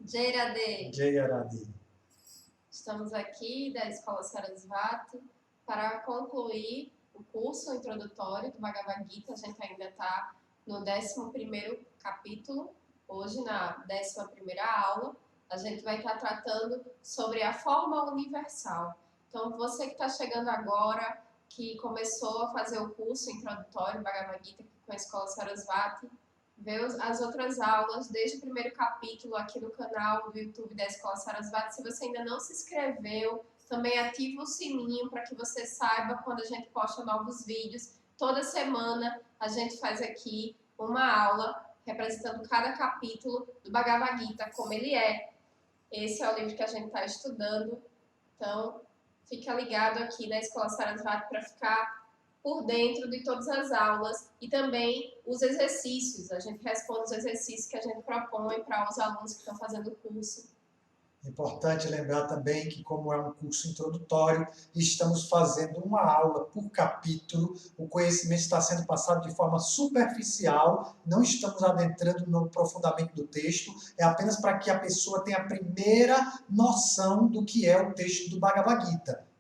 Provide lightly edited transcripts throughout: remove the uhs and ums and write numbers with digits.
Jai Jai Radhe. Estamos aqui da Escola Sarasvati para concluir o curso introdutório do Bhagavad Gita. A gente ainda está no 11º capítulo. Hoje, na 11ª aula, a gente vai estar tratando sobre a forma universal. Então, você que está chegando agora, que começou a fazer o curso introdutório do Bhagavad Gita com a Escola Sarasvati, vê as outras aulas desde o primeiro capítulo aqui no canal do YouTube da Escola Sarasvati. Se você ainda não se inscreveu, também ativa o sininho para que você saiba quando a gente posta novos vídeos. Toda semana a gente faz aqui uma aula representando cada capítulo do Bhagavad Gita, como ele é. Esse é o livro que a gente está estudando. Então, fica ligado aqui na Escola Sarasvati para ficar por dentro de todas as aulas e também os exercícios. A gente responde os exercícios que a gente propõe para os alunos que estão fazendo o curso. Importante lembrar também que, como é um curso introdutório, estamos fazendo uma aula por capítulo. O conhecimento está sendo passado de forma superficial, não estamos adentrando no profundamento do texto, é apenas para que a pessoa tenha a primeira noção do que é o texto do Bhagavad Gita.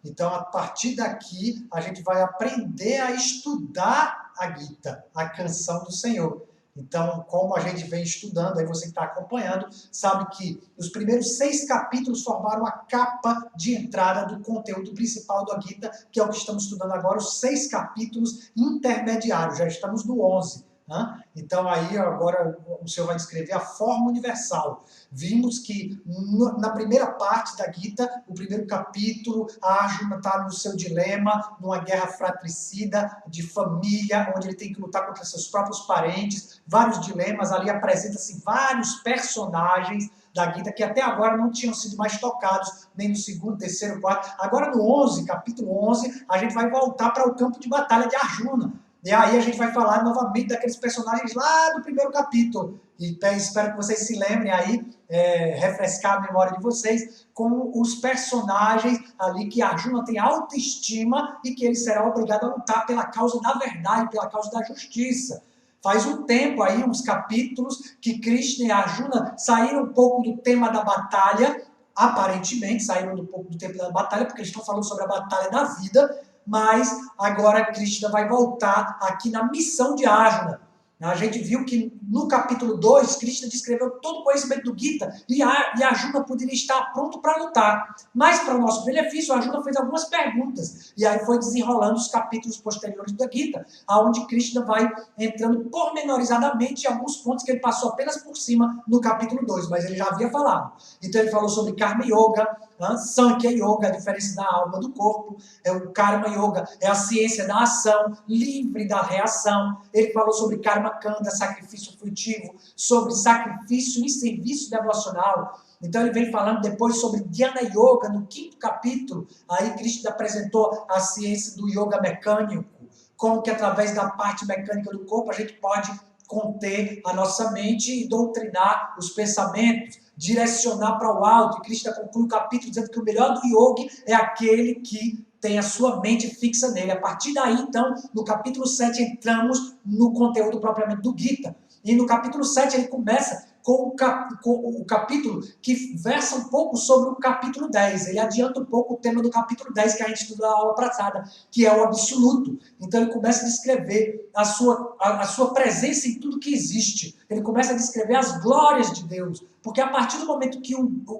Então, a partir daqui, a gente vai aprender a estudar a Gita, a canção do Senhor. Então, como a gente vem estudando, aí você que está acompanhando, sabe que os primeiros 6 capítulos formaram a capa de entrada do conteúdo principal da Gita, que é o que estamos estudando agora, os 6 capítulos intermediários, já estamos no 11. Então, aí agora o senhor vai descrever a forma universal. Vimos que na primeira parte da Gita, o primeiro capítulo, a Arjuna está no seu dilema, numa guerra fratricida de família, onde ele tem que lutar contra seus próprios parentes, vários dilemas, ali apresenta-se vários personagens da Gita que até agora não tinham sido mais tocados, nem no segundo, terceiro, quarto. Agora no 11, capítulo 11, a gente vai voltar para o campo de batalha de Arjuna. E aí a gente vai falar novamente daqueles personagens lá do primeiro capítulo. E espero que vocês se lembrem aí, refrescar a memória de vocês, com os personagens ali que Arjuna tem autoestima e que ele será obrigado a lutar pela causa da verdade, pela causa da justiça. Faz um tempo aí, uns capítulos, que Krishna e Arjuna saíram um pouco do tema da batalha, aparentemente saíram um pouco do tema da batalha, porque eles estão falando sobre a batalha da vida, mas agora Krishna vai voltar aqui na missão de Arjuna. A gente viu que no capítulo 2, Krishna descreveu todo o conhecimento do Gita e Arjuna poderia estar pronto para lutar. Mas, para o nosso benefício, Arjuna fez algumas perguntas. E aí foi desenrolando os capítulos posteriores da Gita, onde Krishna vai entrando pormenorizadamente em alguns pontos que ele passou apenas por cima no capítulo 2, mas ele já havia falado. Então ele falou sobre Karma Yoga, Sankhya Yoga, a diferença da alma do corpo, o Karma Yoga é a ciência da ação, livre da reação. Ele falou sobre Karma Kanda, sacrifício frutivo, sobre sacrifício e serviço devocional. Então ele vem falando depois sobre Dhyana Yoga, no 5º capítulo. Aí Krishna apresentou a ciência do yoga mecânico, como que através da parte mecânica do corpo a gente pode conter a nossa mente e doutrinar os pensamentos, direcionar para o alto. E Krishna conclui o capítulo dizendo que o melhor do yogi é aquele que tem a sua mente fixa nele. A partir daí, então, no capítulo 7, entramos no conteúdo propriamente do Gita. E no capítulo 7 ele começa com o capítulo que versa um pouco sobre o capítulo 10. Ele adianta um pouco o tema do capítulo 10 que a gente estudou na aula passada, que é o absoluto. Então ele começa a descrever a sua presença em tudo que existe. Ele começa a descrever as glórias de Deus. Porque a partir do momento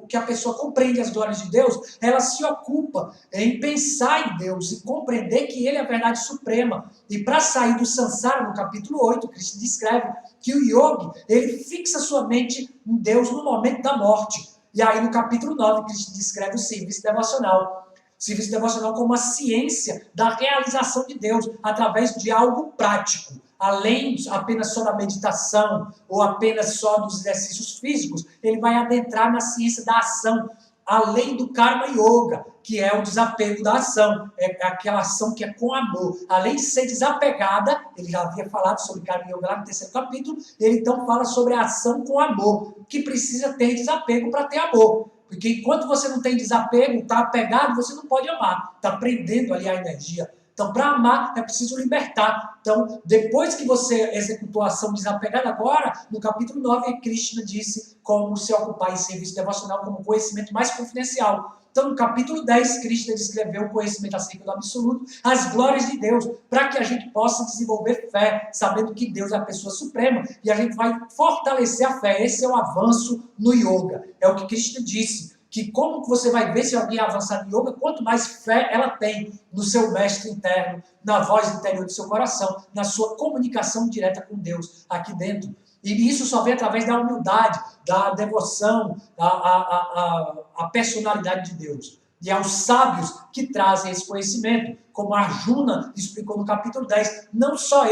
que a pessoa compreende as glórias de Deus, ela se ocupa em pensar em Deus e compreender que Ele é a verdade suprema. E para sair do Sansara, no capítulo 8, Krishna descreve que o yogi, ele fixa sua mente em Deus no momento da morte. E aí no capítulo 9, Krishna descreve o serviço devocional. Serviço devocional como a ciência da realização de Deus através de algo prático. Além apenas só da meditação ou apenas só dos exercícios físicos, ele vai adentrar na ciência da ação, além do Karma Yoga, que é o desapego da ação, é aquela ação que é com amor. Além de ser desapegada, ele já havia falado sobre Karma Yoga lá no 3º capítulo, ele então fala sobre a ação com amor, que precisa ter desapego para ter amor. Porque enquanto você não tem desapego, está apegado, você não pode amar. Está prendendo ali a energia, Então, para amar, é preciso libertar. Então, depois que você executou a ação desapegada, agora, no capítulo 9, Krishna disse como se ocupar em serviço devocional como conhecimento mais confidencial. Então, no capítulo 10, Krishna descreveu o conhecimento acerca do absoluto, as glórias de Deus, para que a gente possa desenvolver fé, sabendo que Deus é a pessoa suprema, e a gente vai fortalecer a fé. Esse é o avanço no yoga. É o que Krishna disse, que como você vai ver se alguém avançar no yoga, quanto mais fé ela tem no seu mestre interno, na voz interior do seu coração, na sua comunicação direta com Deus, aqui dentro. E isso só vem através da humildade, da devoção, a personalidade de Deus. E aos sábios que trazem esse conhecimento, como Arjuna explicou no capítulo 10, não só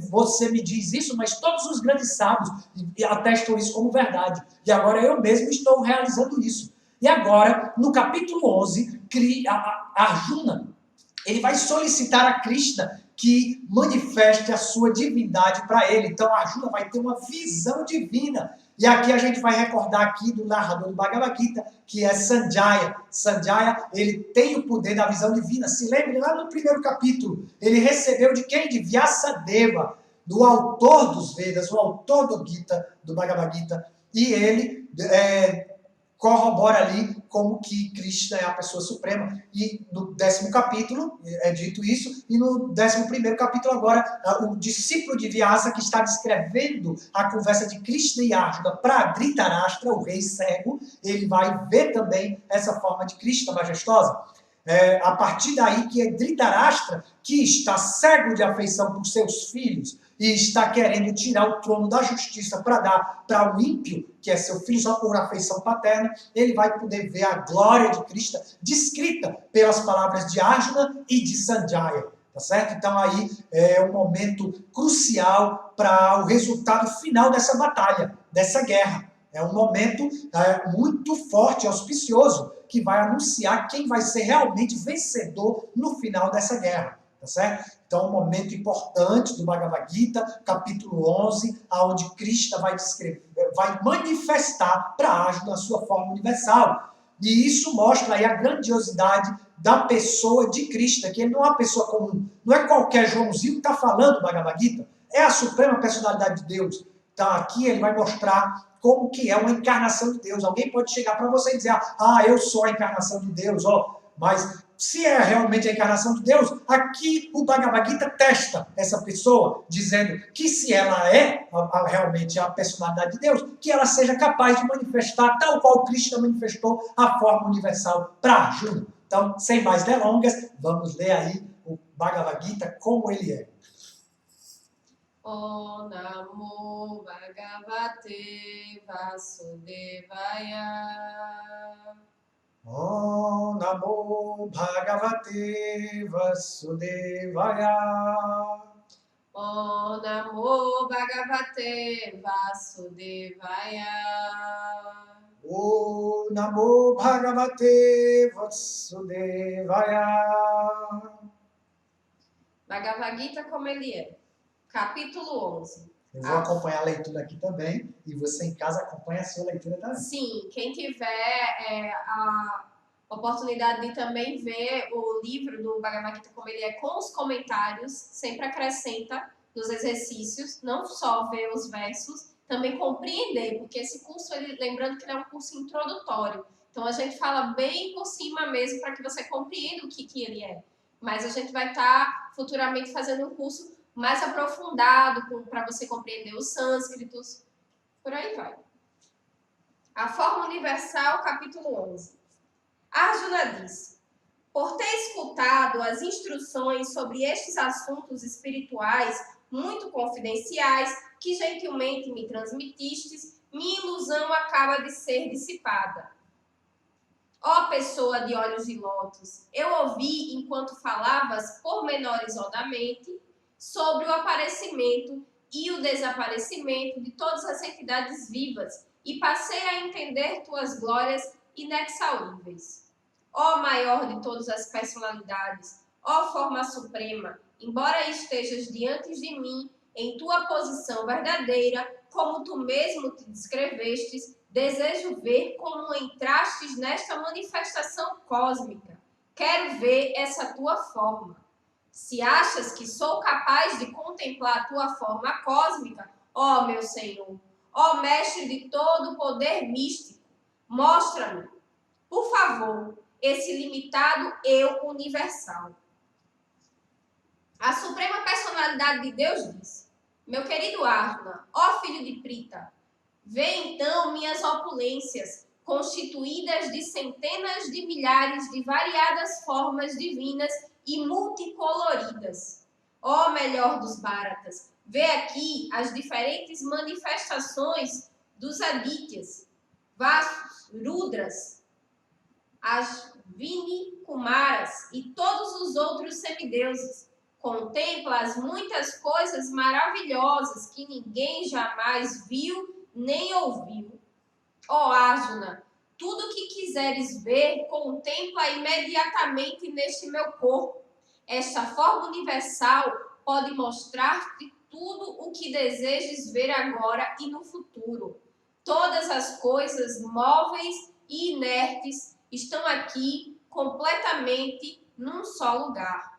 você me diz isso, mas todos os grandes sábios atestam isso como verdade. E agora eu mesmo estou realizando isso. E agora, no capítulo 11, Arjuna, ele vai solicitar a Krishna que manifeste a sua divindade para ele. Então, Arjuna vai ter uma visão divina. E aqui a gente vai recordar aqui do narrador do Bhagavad Gita, que é Sanjaya. Sanjaya, ele tem o poder da visão divina. Se lembre lá no primeiro capítulo, ele recebeu de quem? De Vyasadeva, do autor dos Vedas, o autor do Gita, do Bhagavad Gita. E ele corrobora ali como que Krishna é a pessoa suprema. E no 10º capítulo é dito isso, e no 11º capítulo agora, o discípulo de Vyasa, que está descrevendo a conversa de Krishna e Arjuna para Dhritarashtra, o rei cego, ele vai ver também essa forma de Krishna majestosa. A partir daí que é Dhritarashtra, que está cego de afeição por seus filhos, e está querendo tirar o trono da justiça para dar para o ímpio, que é seu filho só por afeição paterna, ele vai poder ver a glória de Krishna descrita pelas palavras de Arjuna e de Sanjaya. Tá certo? Então aí é um momento crucial para o resultado final dessa batalha, dessa guerra. É um momento muito forte, auspicioso, que vai anunciar quem vai ser realmente vencedor no final dessa guerra. Tá certo? Então, um momento importante do Bhagavad Gita, capítulo 11, onde Krishna vai manifestar para Arjuna a sua forma universal. E isso mostra aí a grandiosidade da pessoa de Krishna, que ele não é uma pessoa comum. Não é qualquer Joãozinho que está falando do Bhagavad Gita. É a suprema personalidade de Deus. Então, aqui ele vai mostrar como que é uma encarnação de Deus. Alguém pode chegar para você e dizer, eu sou a encarnação de Deus, mas se é realmente a encarnação de Deus, aqui o Bhagavad Gita testa essa pessoa, dizendo que se ela é realmente a personalidade de Deus, que ela seja capaz de manifestar, tal qual Krishna manifestou, a forma universal para Arjuna. Então, sem mais delongas, vamos ler aí o Bhagavad Gita como ele é. Om Namo Bhagavate Vasudevaya. Om Namo Bhagavate Vasudevaya. Om Namo Bhagavate Vasudevaya. Om Namo Bhagavate Vasudevaya. Bhagavad Gita como ele é. Capítulo 11. Eu vou acompanhar a leitura aqui também, e você em casa acompanha a sua leitura também. Sim, quem tiver a oportunidade de também ver o livro do Bhagavad Gita como ele é, com os comentários, sempre acrescenta nos exercícios, não só ver os versos, também compreender, porque esse curso, lembrando que ele é um curso introdutório, então a gente fala bem por cima mesmo para que você compreenda o que ele é. Mas a gente vai estar futuramente fazendo um curso mais aprofundado para você compreender os sânscritos, por aí vai. A forma universal, capítulo 11. Arjuna diz: por ter escutado as instruções sobre estes assuntos espirituais muito confidenciais que gentilmente me transmitistes, minha ilusão acaba de ser dissipada. Ó pessoa de olhos de lótus, eu ouvi enquanto falavas pormenorizadamente sobre o aparecimento e o desaparecimento de todas as entidades vivas e passei a entender tuas glórias inexauríveis. Ó maior de todas as personalidades, ó forma suprema, embora estejas diante de mim em tua posição verdadeira, como tu mesmo te descrevestes, desejo ver como entrastes nesta manifestação cósmica. Quero ver essa tua forma. Se achas que sou capaz de contemplar a tua forma cósmica, ó meu Senhor, ó mestre de todo poder místico, mostra-me, por favor, esse limitado eu universal. A suprema personalidade de Deus diz: meu querido Arjuna, ó filho de Prita, vê então minhas opulências, constituídas de centenas de milhares de variadas formas divinas e multicoloridas. Ó melhor dos Bharatas, vê aqui as diferentes manifestações dos Adityas, Vasus, Rudras, as Vini Kumaras e todos os outros semideuses. Contempla as muitas coisas maravilhosas que ninguém jamais viu nem ouviu. Ó Arjuna, tudo que quiseres ver, contempla imediatamente neste meu corpo. Esta forma universal pode mostrar-te tudo o que desejes ver agora e no futuro. Todas as coisas móveis e inertes estão aqui completamente num só lugar.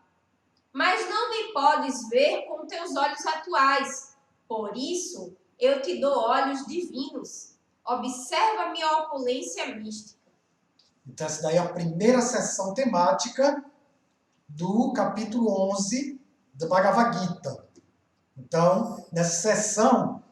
Mas não me podes ver com teus olhos atuais. Por isso, eu te dou olhos divinos. Observa minha opulência mística. Então, essa daí é a primeira sessão temática do capítulo 11 do Bhagavad Gita. Então, nessa sessão,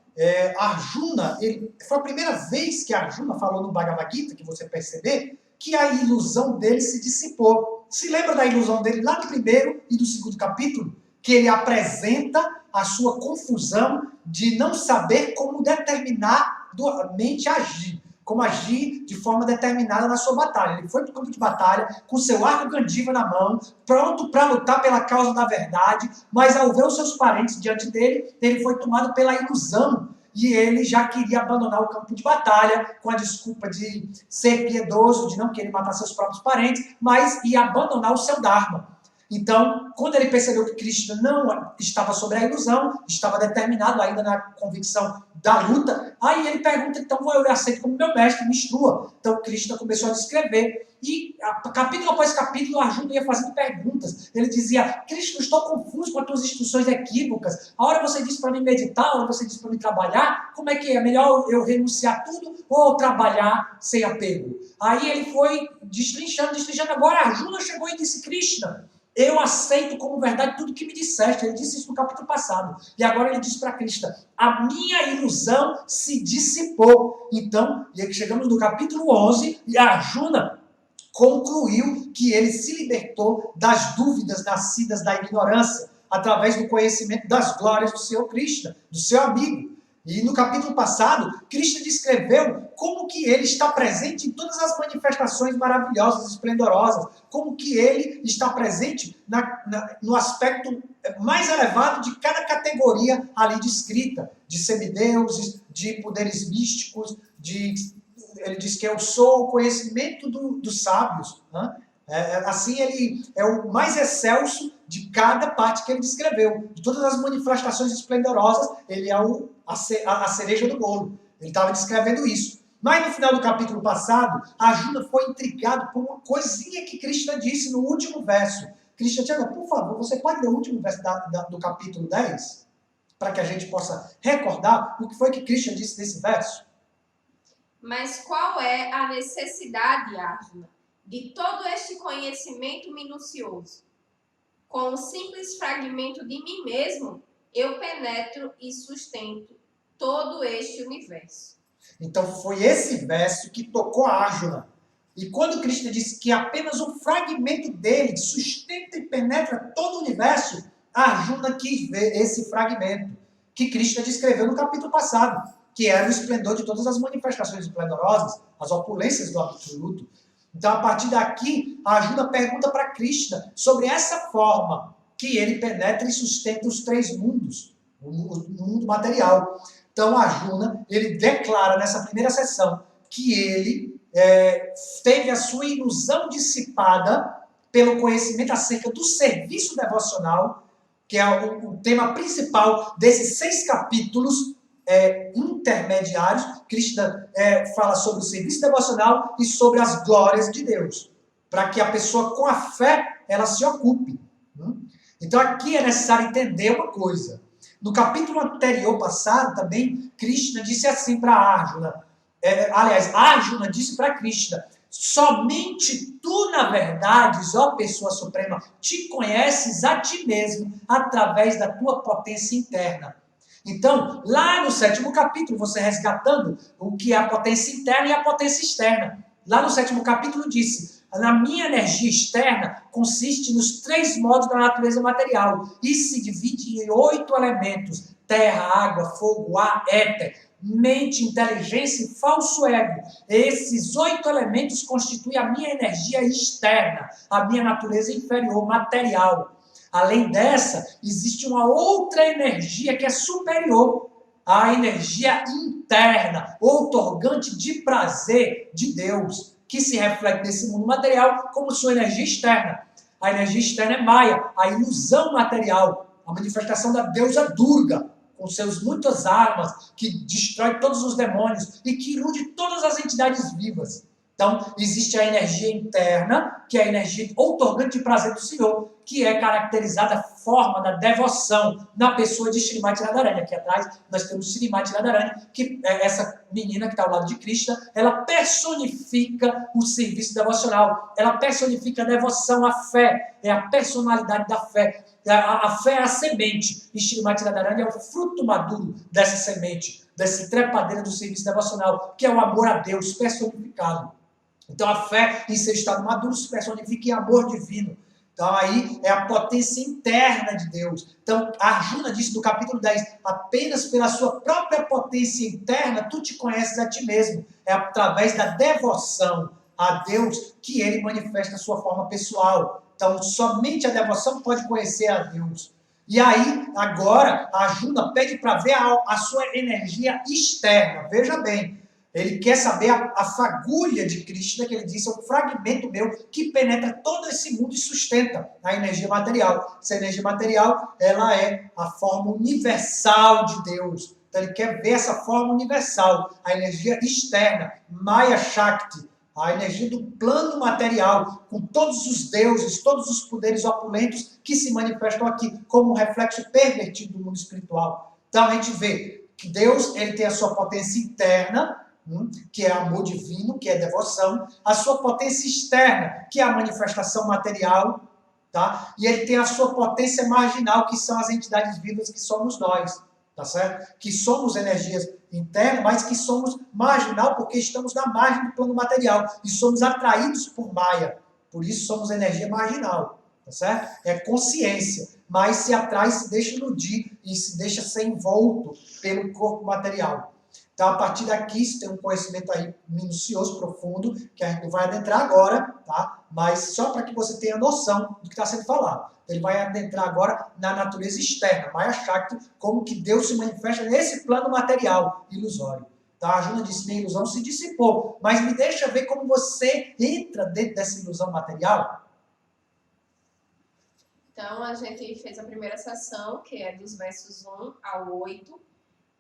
Arjuna, foi a primeira vez que Arjuna falou no Bhagavad Gita, que você perceber, que a ilusão dele se dissipou. Se lembra da ilusão dele lá no primeiro e do segundo capítulo? Que ele apresenta a sua confusão de não saber como determinadamente agir. Como agir de forma determinada na sua batalha. Ele foi para o campo de batalha com seu arco Gandiva na mão, pronto para lutar pela causa da verdade, mas ao ver os seus parentes diante dele, ele foi tomado pela ilusão. E ele já queria abandonar o campo de batalha com a desculpa de ser piedoso, de não querer matar seus próprios parentes, mas ia abandonar o seu Dharma. Então, quando ele percebeu que Krishna não estava sobre a ilusão, estava determinado ainda na convicção da luta, aí ele pergunta, então eu aceito como meu mestre, me instrua. Então, Krishna começou a descrever, e capítulo após capítulo, Arjuna ia fazendo perguntas. Ele dizia, Krishna, estou confuso com as tuas instruções equívocas. A hora você disse para mim meditar, a hora você disse para mim trabalhar, como é que é? Melhor eu renunciar tudo ou trabalhar sem apego? Aí ele foi destrinchando. Agora Arjuna chegou e disse, Krishna, eu aceito como verdade tudo que me disseste. Ele disse isso no capítulo passado. E agora ele diz para Krishna, a minha ilusão se dissipou. Então, e aí chegamos no capítulo 11, e Arjuna concluiu que ele se libertou das dúvidas nascidas da ignorância, através do conhecimento das glórias do Senhor Krishna, do seu amigo. E no capítulo passado, Krishna descreveu como que ele está presente em todas as manifestações maravilhosas e esplendorosas, como que ele está presente no aspecto mais elevado de cada categoria ali descrita, de semideuses, de poderes místicos, ele diz que eu sou o conhecimento dos sábios. Né? Assim, ele é o mais excelso de cada parte que ele descreveu. De todas as manifestações esplendorosas, ele é a cereja do bolo. Ele estava descrevendo isso. Mas no final do capítulo passado, Arjuna foi intrigado por uma coisinha que Krishna disse no último verso. Krishna disse, por favor, você pode ler o último verso do capítulo 10? Para que a gente possa recordar o que foi que Krishna disse nesse verso. Mas qual é a necessidade, Arjuna, de todo este conhecimento minucioso? Com um simples fragmento de mim mesmo, eu penetro e sustento todo este universo. Então foi esse verso que tocou a Arjuna. E quando Krishna disse que apenas um fragmento dele sustenta e penetra todo o universo, Arjuna quis ver esse fragmento que Krishna descreveu no capítulo passado, que era o esplendor de todas as manifestações esplendorosas, as opulências do absoluto. Então, a partir daqui, a Arjuna pergunta para Krishna sobre essa forma que ele penetra e sustenta os três mundos, o mundo material. Então, Arjuna, ele declara nessa primeira sessão que ele teve a sua ilusão dissipada pelo conhecimento acerca do serviço devocional, que é o tema principal desses 6 capítulos intermediários. Krishna fala sobre o serviço devocional e sobre as glórias de Deus, para que a pessoa com a fé ela se ocupe. Então aqui é necessário entender uma coisa. No capítulo anterior, passado, também, Krishna disse assim para Arjuna. Arjuna disse para Krishna: somente tu, na verdade, ó pessoa suprema, te conheces a ti mesmo através da tua potência interna. Então, lá no 7º capítulo, você resgatando o que é a potência interna e a potência externa. Lá no 7º capítulo disse: na minha energia externa consiste nos 3 modos da natureza material e se divide em 8 elementos: terra, água, fogo, ar, éter, mente, inteligência e falso ego. Esses 8 elementos constituem a minha energia externa, a minha natureza inferior, material. Além dessa, existe uma outra energia que é superior, a energia interna, outorgante de prazer de Deus, que se reflete nesse mundo material como sua energia externa. A energia externa é Maya, a ilusão material, a manifestação da deusa Durga, com seus muitas armas, que destrói todos os demônios e que ilude todas as entidades vivas. Então, existe a energia interna, que é a energia outorgante de prazer do Senhor, que é caracterizada a forma da devoção na pessoa de Srimati Radharani. Aqui atrás nós temos Srimati Radharani, que é essa menina que está ao lado de Krishna, ela personifica o serviço devocional, ela personifica a devoção, a fé, é a personalidade da fé. A fé é a semente, e Srimati Radharani é o fruto maduro dessa semente, dessa trepadeira do serviço devocional, que é o amor a Deus personificado. Então a fé em seu estado maduro se personifica em amor divino. Então aí é a potência interna de Deus. Então Arjuna disse no capítulo 10, apenas pela sua própria potência interna tu te conheces a ti mesmo. É através da devoção a Deus que ele manifesta a sua forma pessoal. Então somente a devoção pode conhecer a Deus. E aí, agora, Arjuna pede para ver a sua energia externa. Veja bem, ele quer saber a fagulha de Krishna, que ele disse, é um fragmento meu que penetra todo esse mundo e sustenta a energia material. Essa energia material, ela é a forma universal de Deus. Então ele quer ver essa forma universal, a energia externa, Maya Shakti, a energia do plano material, com todos os deuses, todos os poderes opulentos que se manifestam aqui, como um reflexo pervertido do mundo espiritual. Então a gente vê que Deus ele tem a sua potência interna, que é amor divino, que é devoção, a sua potência externa, que é a manifestação material, tá? E ele tem a sua potência marginal, que são as entidades vivas que somos nós, tá certo? Que somos energias internas, mas que somos marginal porque estamos na margem do plano material e somos atraídos por Maya, por isso somos energia marginal, tá certo? É consciência, mas se atrai, se deixa iludir e se deixa ser envolto pelo corpo material. Então, a partir daqui, isso tem um conhecimento aí minucioso, profundo, que a gente não vai adentrar agora, tá? Mas só para que você tenha noção do que está sendo falado. Ele vai adentrar agora na natureza externa, Maya Shakti, como que Deus se manifesta nesse plano material ilusório. Tá? A Arjuna disse, minha ilusão se dissipou, mas me deixa ver como você entra dentro dessa ilusão material. Então, a gente fez a primeira sessão, que é dos versos 1 ao 8,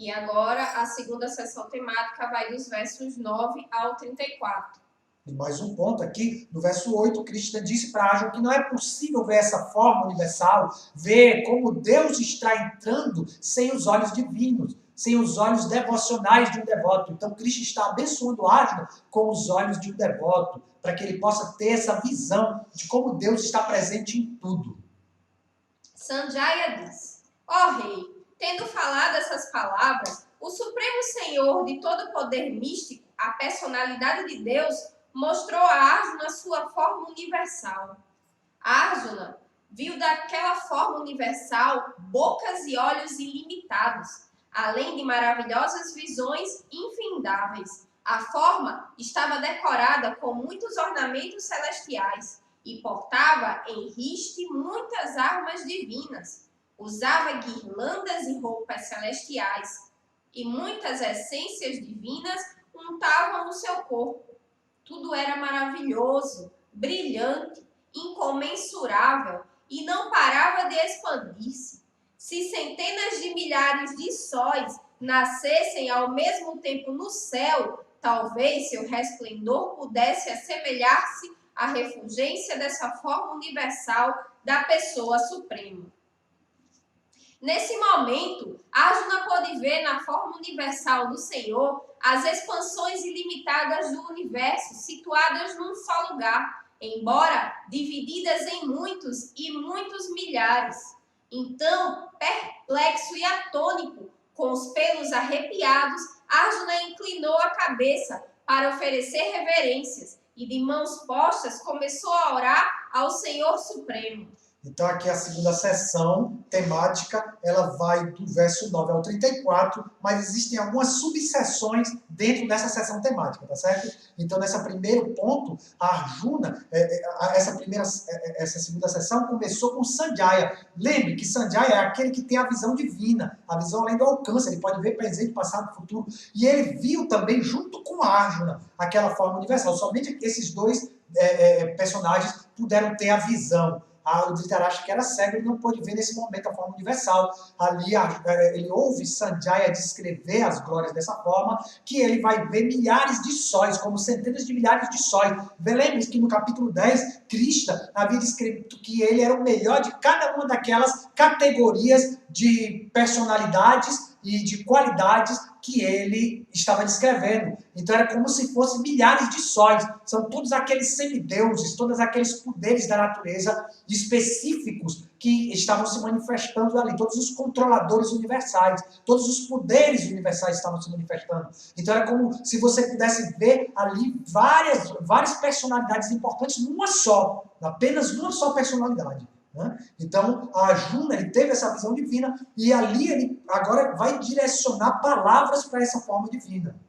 e agora a segunda sessão temática vai dos versos 9 ao 34. E mais um ponto aqui, no verso 8, Krishna disse para Arjuna que não é possível ver essa forma universal, ver como Deus está entrando sem os olhos divinos, sem os olhos devocionais de um devoto. Então, Krishna está abençoando Arjuna com os olhos de um devoto, para que ele possa ter essa visão de como Deus está presente em tudo. Sanjaya diz, ó rei, tendo falado essas palavras, o Supremo Senhor de todo o poder místico, a personalidade de Deus, mostrou a Arjuna sua forma universal. Arjuna viu daquela forma universal bocas e olhos ilimitados, além de maravilhosas visões infindáveis. A forma estava decorada com muitos ornamentos celestiais e portava em riste muitas armas divinas. Usava guirlandas e roupas celestiais, e muitas essências divinas untavam o seu corpo. Tudo era maravilhoso, brilhante, incomensurável, e não parava de expandir-se. Se centenas de milhares de sóis nascessem ao mesmo tempo no céu, talvez seu resplendor pudesse assemelhar-se a refulgência dessa forma universal da pessoa suprema. Nesse momento, Arjuna pôde ver na forma universal do Senhor as expansões ilimitadas do universo, situadas num só lugar, embora divididas em muitos e muitos milhares. Então, perplexo e atônito, com os pelos arrepiados, Arjuna inclinou a cabeça para oferecer reverências e, de mãos postas, começou a orar ao Senhor Supremo. Então, aqui a segunda sessão temática, ela vai do verso 9 ao 34, mas existem algumas subseções dentro dessa sessão temática, tá certo? Então, nesse primeiro ponto, a Arjuna, essa segunda sessão começou com Sanjaya. Lembre que Sanjaya é aquele que tem a visão divina, a visão além do alcance, ele pode ver presente, passado, futuro. E ele viu também, junto com Arjuna, aquela forma universal. Somente esses dois personagens puderam ter a visão. O Dhritarashtra, que era cego, ele não pôde ver nesse momento a forma universal. Ali ele ouve Sanjaya descrever as glórias dessa forma, que ele vai ver milhares de sóis, como centenas de milhares de sóis. Lembre-se que no capítulo 10, Krishna havia descrito que ele era o melhor de cada uma daquelas categorias de personalidades e de qualidades que ele estava descrevendo. Então era como se fossem milhares de sóis. São todos aqueles semideuses, todos aqueles poderes da natureza específicos que estavam se manifestando ali. Todos os controladores universais, todos os poderes universais estavam se manifestando. Então era como se você pudesse ver ali várias personalidades importantes numa só, apenas numa só personalidade. Então, a Arjuna, ele teve essa visão divina e ali ele agora vai direcionar palavras para essa forma divina.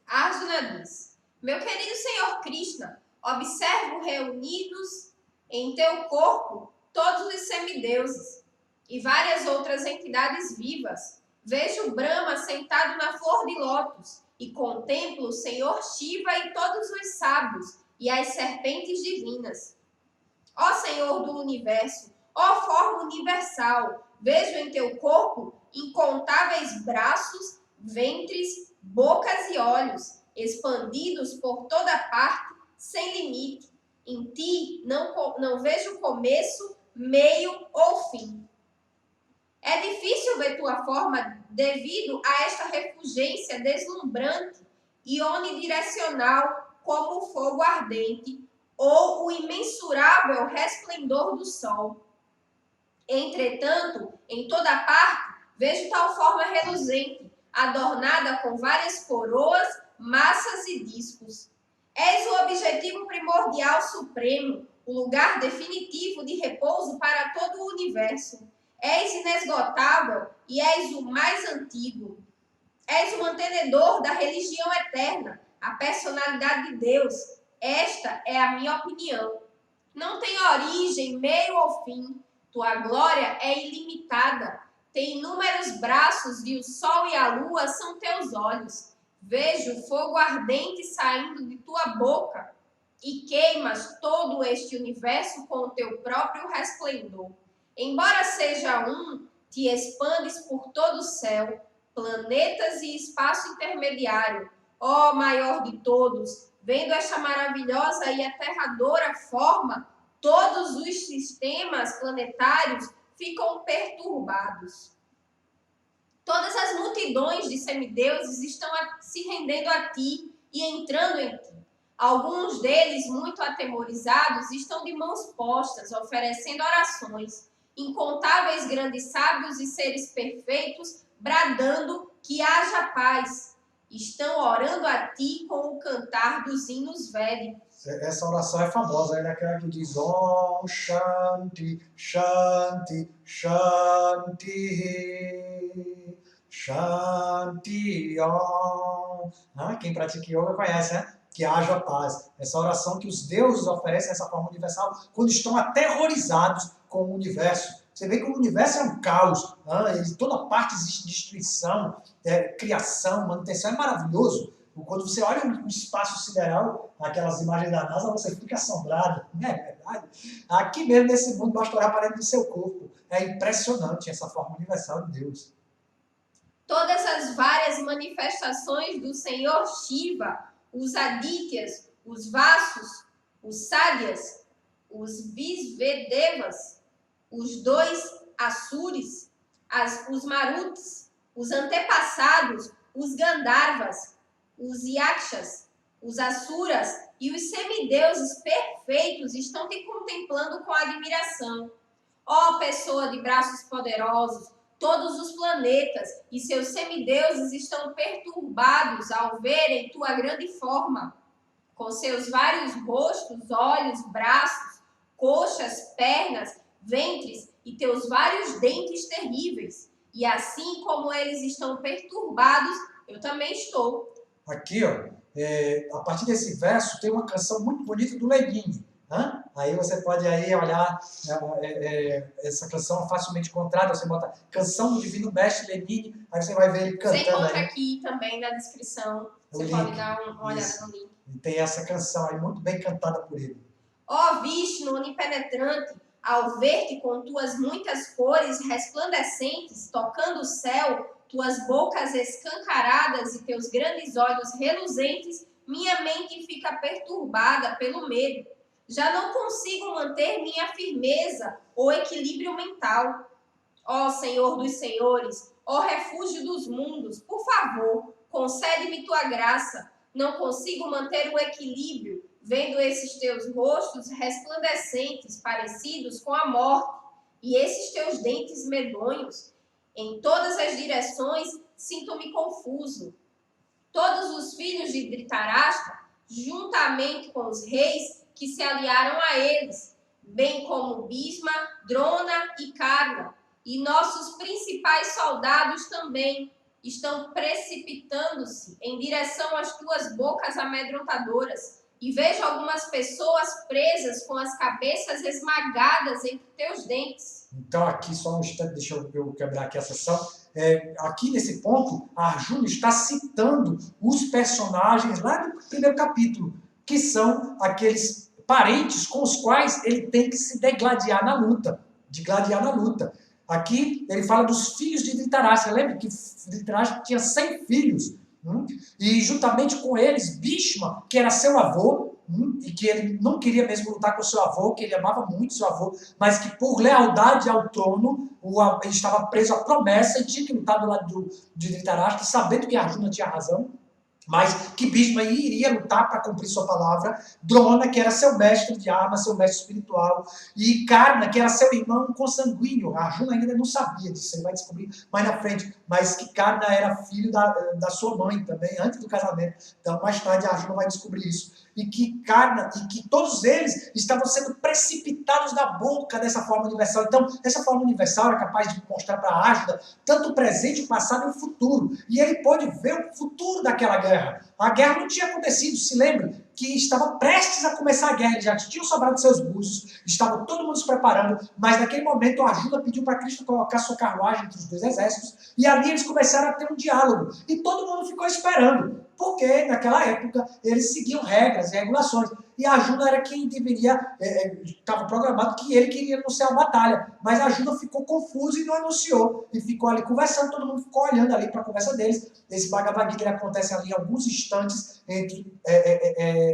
Arjuna diz: meu querido Senhor Krishna, observo reunidos em teu corpo todos os semideuses e várias outras entidades vivas. Vejo Brahma sentado na flor de lótus e contemplo o Senhor Shiva e todos os sábios e as serpentes divinas. Ó Senhor do Universo, ó forma universal, vejo em teu corpo incontáveis braços, ventres, bocas e olhos, expandidos por toda parte, sem limite. Em ti não vejo começo, meio ou fim. É difícil ver tua forma devido a esta refulgência deslumbrante e onidirecional como o fogo ardente, ou o imensurável resplendor do sol. Entretanto, em toda parte, vejo tal forma reluzente, adornada com várias coroas, massas e discos. És o objetivo primordial supremo, o lugar definitivo de repouso para todo o universo. És inesgotável e és o mais antigo. És o mantenedor da religião eterna, a personalidade de Deus. Esta é a minha opinião. Não tem origem, meio ou fim. Tua glória é ilimitada. Tem inúmeros braços e o sol e a lua são teus olhos. Vejo fogo ardente saindo de tua boca e queimas todo este universo com o teu próprio resplendor. Embora seja um, te expandes por todo o céu, planetas e espaço intermediário. Ó maior de todos, vendo esta maravilhosa e aterradora forma, todos os sistemas planetários ficam perturbados. Todas as multidões de semideuses estão se rendendo a ti e entrando em ti. Alguns deles, muito atemorizados, estão de mãos postas, oferecendo orações. Incontáveis grandes sábios e seres perfeitos, bradando que haja paz. Estão orando a ti com o cantar dos hinos védicos. Essa oração é famosa, é daquela que diz Om Shanti, Shanti, Shanti, Shanti Om. Quem pratica yoga conhece, né? Que haja paz. Essa oração que os deuses oferecem, essa forma universal, quando estão aterrorizados com o universo. Você vê que o universo é um caos, em toda parte existe destruição, criação, manutenção, é maravilhoso. Quando você olha o espaço sideral, aquelas imagens da NASA, você fica assombrado, não é verdade? Aqui mesmo nesse mundo, basta olhar para dentro do seu corpo. É impressionante essa forma universal de Deus. Todas as várias manifestações do Senhor Shiva, os Adityas, os Vasus, os Sádias, os Visvedevas, os 2 Assures, os Maruts, os antepassados, os Gandharvas, os Yakshas, os Asuras e os semideuses perfeitos estão te contemplando com admiração. Ó pessoa de braços poderosos, todos os planetas e seus semideuses estão perturbados ao verem tua grande forma, com seus vários rostos, olhos, braços, coxas, pernas, ventres e teus vários dentes terríveis. E assim como eles estão perturbados, eu também estou. Aqui, ó, a partir desse verso, tem uma canção muito bonita do Leguini. Aí você pode aí olhar, essa canção é facilmente encontrada, você bota Canção do Divino Mestre Leguini, aí você vai ver ele cantando. Você encontra aí aqui também na descrição, você pode dar uma olhada no link. E tem essa canção aí muito bem cantada por ele. Ó Vishnu onipenetrante, ao ver-te com tuas muitas cores resplandecentes, tocando o céu, tuas bocas escancaradas e teus grandes olhos reluzentes, minha mente fica perturbada pelo medo. Já não consigo manter minha firmeza ou equilíbrio mental. Ó Senhor dos Senhores, ó refúgio dos mundos, por favor, concede-me tua graça. Não consigo manter o equilíbrio, vendo esses teus rostos resplandecentes, parecidos com a morte, e esses teus dentes medonhos. Em todas as direções, sinto-me confuso. Todos os filhos de Dhritarashtra, juntamente com os reis que se aliaram a eles, bem como Bhisma, Drona e Karna, e nossos principais soldados também, estão precipitando-se em direção às tuas bocas amedrontadoras, e vejo algumas pessoas presas com as cabeças esmagadas entre teus dentes. Então aqui, só um instante, deixa eu quebrar aqui a sessão. Aqui nesse ponto, Arjuna está citando os personagens lá do primeiro capítulo, que são aqueles parentes com os quais ele tem que se degladiar na luta, Aqui ele fala dos filhos de Dhritarashtra. Lembra que Dhritarashtra tinha 100 filhos, e juntamente com eles, Bhishma, que era seu avô, e que ele não queria mesmo lutar com o seu avô, que ele amava muito seu avô, mas que por lealdade ao trono, ele estava preso à promessa e tinha que lutar do lado de Dhritarashtra, sabendo que Arjuna tinha razão, mas que Bhishma iria lutar para cumprir sua palavra. Drona, que era seu mestre de armas, seu mestre espiritual, e Karna, que era seu irmão consanguíneo. Arjuna ainda não sabia disso, ele vai descobrir mais na frente, mas que Karna era filho da sua mãe também, antes do casamento. Então, mais tarde, Arjuna vai descobrir isso. E que Karna, e que todos eles estavam sendo precipitados na boca dessa forma universal. Então, essa forma universal era capaz de mostrar para Arjuna tanto o presente, o passado e o futuro. E ele pôde ver o futuro daquela guerra. A guerra não tinha acontecido, se lembra? Que estava prestes a começar a guerra, eles já tinham sobrado seus búzios, estava todo mundo se preparando, mas naquele momento a Arjuna pediu para Krishna colocar sua carruagem entre os dois exércitos, e ali eles começaram a ter um diálogo, e todo mundo ficou esperando, porque naquela época eles seguiam regras e regulações, e a Arjuna era quem deveria, estava programado que ele queria anunciar a batalha, mas a Arjuna ficou confuso e não anunciou, e ficou ali conversando, todo mundo ficou olhando ali para a conversa deles. Esse Bhagavad Gita acontece ali em alguns instantes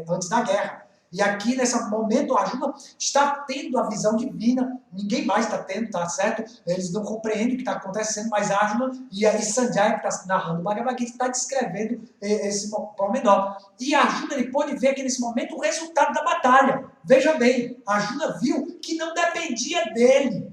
antes da guerra. E aqui, nesse momento, a Arjuna está tendo a visão divina, ninguém mais está tendo, tá certo? Eles não compreendem o que está acontecendo, mas Arjuna e Sanjaya, que está narrando o Bhagavad Gita, está descrevendo esse pormenor. E Arjuna, ele pôde ver aqui nesse momento o resultado da batalha. Veja bem, Arjuna viu que não dependia dele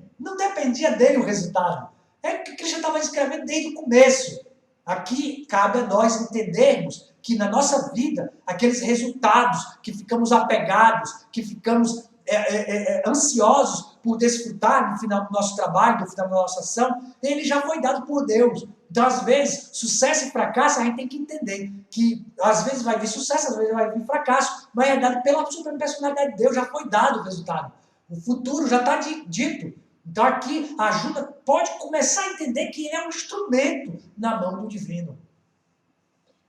o resultado. É o que Krishna estava descrevendo desde o começo. Aqui cabe a nós entendermos que na nossa vida, aqueles resultados que ficamos apegados, que ficamos ansiosos por desfrutar no final do nosso trabalho, no final da nossa ação, ele já foi dado por Deus. Então, às vezes, sucesso e fracasso, a gente tem que entender que às vezes vai vir sucesso, às vezes vai vir fracasso, mas é dado pela suprema personalidade de Deus, já foi dado o resultado. O futuro já está dito. Então aqui a Arjuna pode começar a entender que ele é um instrumento na mão do divino.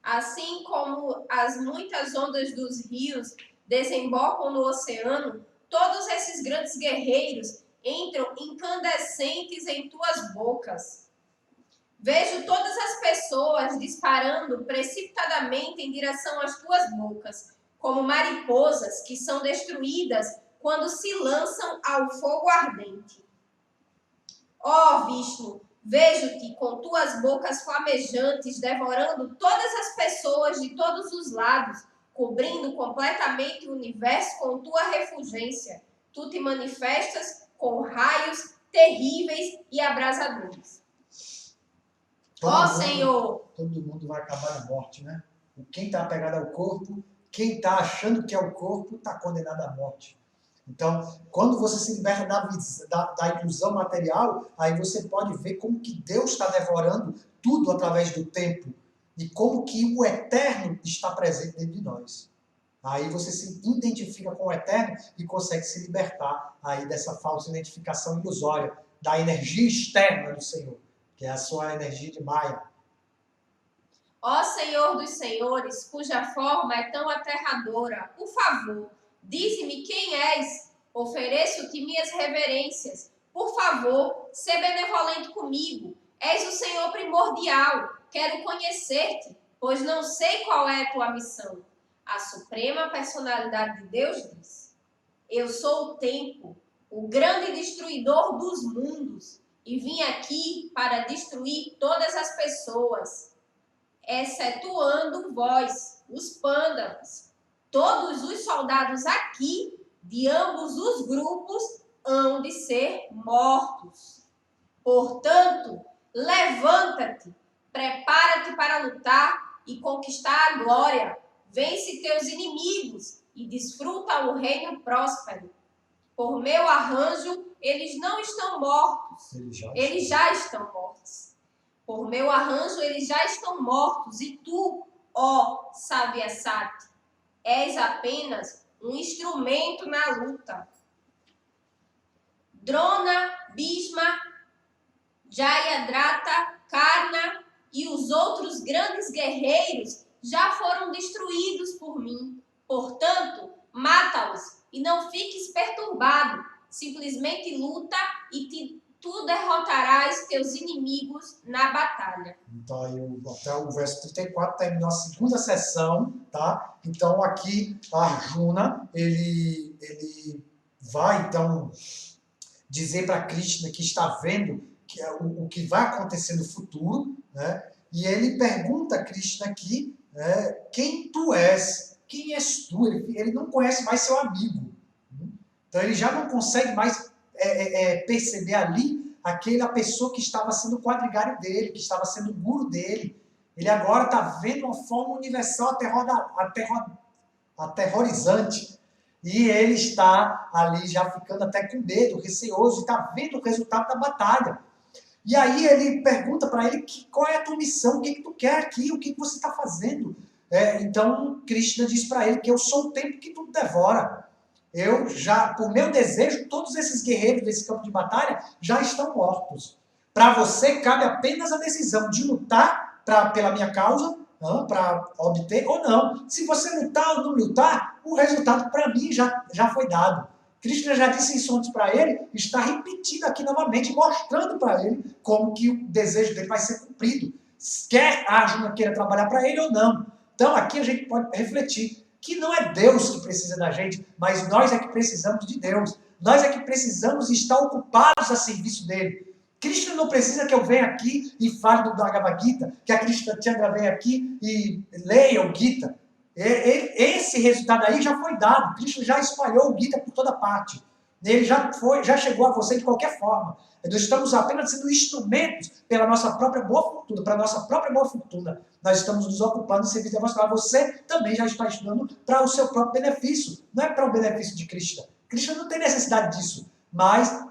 Assim como as muitas ondas dos rios desembocam no oceano, todos esses grandes guerreiros entram incandescentes em tuas bocas. Vejo todas as pessoas disparando precipitadamente em direção às tuas bocas, como mariposas que são destruídas quando se lançam ao fogo ardente. Ó Vishnu, vejo-te com tuas bocas flamejantes devorando todas as pessoas de todos os lados, cobrindo completamente o universo com tua refulgência. Tu te manifestas com raios terríveis e abrasadores. Ó Senhor! Todo mundo vai acabar na morte, né? Quem está apegado ao corpo, quem está achando que é o corpo, está condenado à morte. Então, quando você se liberta da ilusão material, aí você pode ver como que Deus está devorando tudo através do tempo e como que o eterno está presente dentro de nós. Aí você se identifica com o eterno e consegue se libertar aí dessa falsa identificação ilusória, da energia externa do Senhor, que é a sua energia de Maya. Ó Senhor dos Senhores, cuja forma é tão aterradora, por favor, dize-me quem és, ofereço-te minhas reverências. Por favor, sê benevolente comigo. És o Senhor primordial. Quero conhecer-te, pois não sei qual é a tua missão. A suprema personalidade de Deus diz: eu sou o tempo, o grande destruidor dos mundos, e vim aqui para destruir todas as pessoas, excetuando vós, os Pandavas. Todos os soldados aqui, de ambos os grupos, hão de ser mortos. Portanto, levanta-te, prepara-te para lutar e conquistar a glória. Vence teus inimigos e desfruta o reino próspero. Por meu arranjo, eles não estão mortos. Eles já estão mortos. Por meu arranjo, eles já estão mortos. E tu, ó Savyasati, és apenas um instrumento na luta. Drona, Bhishma, Jayadratha, Karna e os outros grandes guerreiros já foram destruídos por mim. Portanto, mata-os e não fiques perturbado. Simplesmente luta e tu derrotarás teus inimigos na batalha. Então, aí, até o verso 34 terminou a segunda sessão, tá? Então, aqui, Arjuna, ele vai, então, dizer para Krishna que está vendo que é o que vai acontecer no futuro, né? E ele pergunta a Krishna aqui, né, quem tu és? Quem és tu? Ele não conhece mais seu amigo. Então, ele já não consegue mais perceber ali aquela pessoa que estava sendo o quadrigário dele, que estava sendo o guru dele. Ele agora está vendo uma forma universal aterrorizante. E ele está ali já ficando até com medo, receoso, e está vendo o resultado da batalha. E aí ele pergunta para ele qual é a tua missão, o que tu quer aqui, o que você está fazendo. Então Krishna diz para ele que eu sou o tempo que tudo devora. Eu já, por meu desejo, todos esses guerreiros desse campo de batalha já estão mortos. Para você, cabe apenas a decisão de lutar pela minha causa, para obter ou não. Se você lutar ou não lutar, o resultado para mim já foi dado. Krishna já disse isso antes para ele, está repetindo aqui novamente, mostrando para ele como que o desejo dele vai ser cumprido. Quer Arjuna queira trabalhar para ele ou não. Então aqui a gente pode refletir que não é Deus que precisa da gente, mas nós é que precisamos de Deus. Nós é que precisamos estar ocupados a serviço dele. Krishna não precisa que eu venha aqui e fale do Bhagavad Gita, que a Krishna Chandra venha aqui e leia o Gita. Esse resultado aí já foi dado. Krishna já espalhou o Gita por toda parte. Ele já chegou a você de qualquer forma. Nós estamos apenas sendo instrumentos pela nossa própria boa fortuna, para a nossa própria boa fortuna. Nós estamos nos ocupando do serviço devocional. Você também já está estudando para o seu próprio benefício. Não é para o benefício de Krishna. Krishna não tem necessidade disso. Mas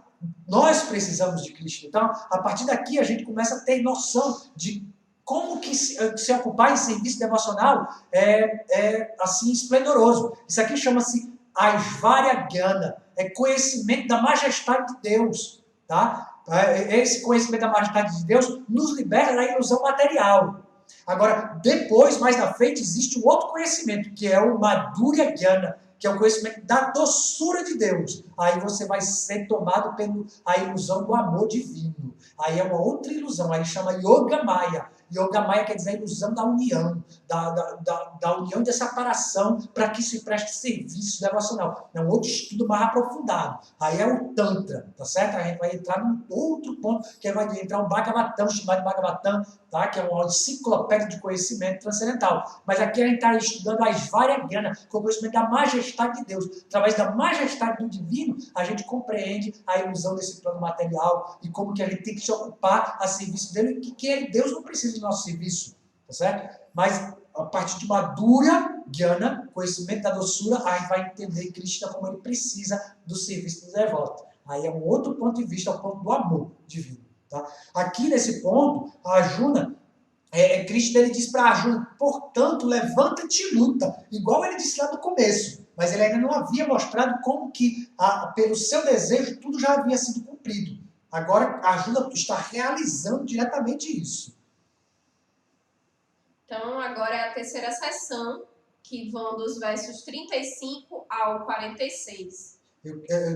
nós precisamos de Krishna. Então, a partir daqui, a gente começa a ter noção de como que se ocupar em serviço devocional é assim, esplendoroso. Isso aqui chama-se Aishvarya Jnana. É conhecimento da majestade de Deus. Tá? Esse conhecimento da majestade de Deus nos liberta da ilusão material. Agora, depois, mais na frente, existe um outro conhecimento, que é o Madhurya Jnana, que é o conhecimento da doçura de Deus. Aí você vai ser tomado pela ilusão do amor divino. Aí é uma outra ilusão, aí chama Yoga Maya. Yogamaya quer dizer a ilusão da união, da união e da separação para que se preste serviço devocional. É um outro estudo mais aprofundado. Aí é o Tantra, tá certo? A gente vai entrar num outro ponto, que vai entrar um Bhagavatam, chamado Bhagavatam, tá? Que é uma enciclopédia de conhecimento transcendental. Mas aqui a gente está estudando as várias ganas, com o conhecimento da majestade de Deus. Através da majestade do divino, a gente compreende a ilusão desse plano material e como que a gente tem que se ocupar a serviço dele, que Deus não precisa do nosso serviço, tá certo? Mas a partir de madura Jnana, conhecimento da doçura, a gente vai entender Krishna como ele precisa do serviço do devoto. Aí é um outro ponto de vista, é o ponto do amor divino. Tá? Aqui nesse ponto, a Arjuna, Krishna ele diz para Arjuna, portanto, levanta-te e luta, igual ele disse lá no começo, mas ele ainda não havia mostrado como que, pelo seu desejo, tudo já havia sido cumprido. Agora, Arjuna está realizando diretamente isso. Então, agora é a terceira sessão, que vão dos versos 35 ao 46.